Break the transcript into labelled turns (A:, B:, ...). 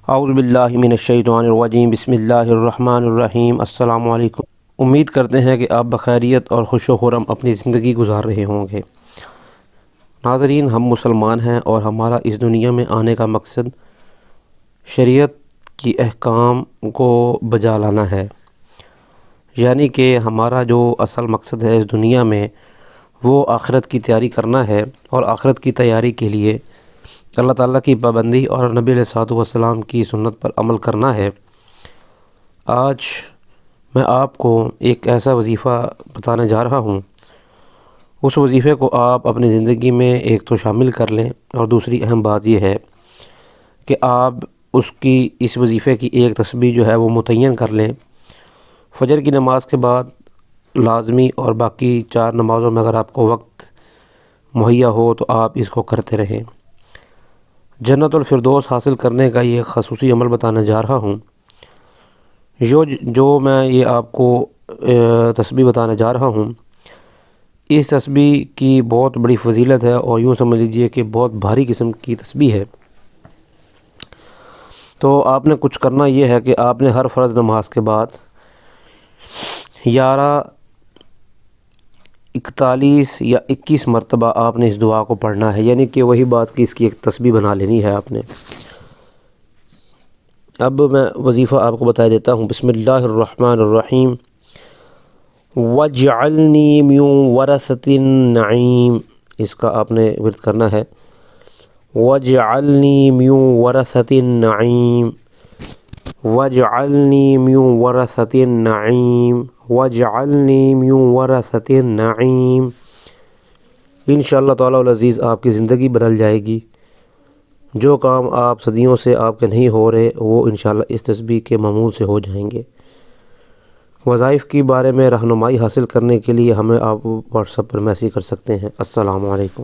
A: اعوذ باللہ من الشیطان الرجیم، بسم اللہ الرحمن الرحیم۔ السلام علیکم۔ امید کرتے ہیں کہ آپ بخیریت اور خوش و خرم اپنی زندگی گزار رہے ہوں گے۔ ناظرین، ہم مسلمان ہیں اور ہمارا اس دنیا میں آنے کا مقصد شریعت کی احکام کو بجا لانا ہے، یعنی کہ ہمارا جو اصل مقصد ہے اس دنیا میں وہ آخرت کی تیاری کرنا ہے، اور آخرت کی تیاری کے لیے اللہ تعالیٰ کی پابندی اور نبی علیہ الصلوۃ والسلام کی سنت پر عمل کرنا ہے۔ آج میں آپ کو ایک ایسا وظیفہ بتانے جا رہا ہوں، اس وظیفے کو آپ اپنی زندگی میں ایک تو شامل کر لیں، اور دوسری اہم بات یہ ہے کہ آپ اس وظیفے کی ایک تسبیح جو ہے وہ متعین کر لیں۔ فجر کی نماز کے بعد لازمی اور باقی 4 نمازوں میں اگر آپ کو وقت مہیا ہو تو آپ اس کو کرتے رہیں۔ جنت الفردوس حاصل کرنے کا یہ خصوصی عمل بتانے جا رہا ہوں۔ جو میں یہ آپ کو تسبیح بتانے جا رہا ہوں، اس تسبیح کی بہت بڑی فضیلت ہے، اور یوں سمجھ لیجئے کہ بہت بھاری قسم کی تسبیح ہے۔ تو آپ نے کچھ کرنا یہ ہے کہ آپ نے ہر فرض نماز کے بعد 11، 41 یا 21 مرتبہ آپ نے اس دعا کو پڑھنا ہے، یعنی کہ وہی بات کہ اس کی ایک تسبیح بنا لینی ہے آپ نے۔ اب میں وظیفہ آپ کو بتا دیتا ہوں۔ بسم اللہ الرحمن الرحیم۔ وَاجْعَلْنِي مِن وَرَثَةِ النَّعِيمِ، اس کا آپ نے ورد کرنا ہے۔ وَاجْعَلْنِي مِن وَرَثَةِ النَّعِيمِ، وَاجْعَلْنِي مِن وَرَثَةِ النَّعِيمِ، وَاجْعَلْنِي مِن وَرَثَةِ النَّعِيمِ۔ انشاءاللہ تعالی العزیز آپ کی زندگی بدل جائے گی۔ جو کام آپ صدیوں سے آپ کے نہیں ہو رہے وہ انشاءاللہ اس تسبیح کے معمول سے ہو جائیں گے۔ وظائف کے بارے میں رہنمائی حاصل کرنے کے لیے ہمیں آپ واٹس ایپ پر میسیج کر سکتے ہیں۔ السلام علیکم۔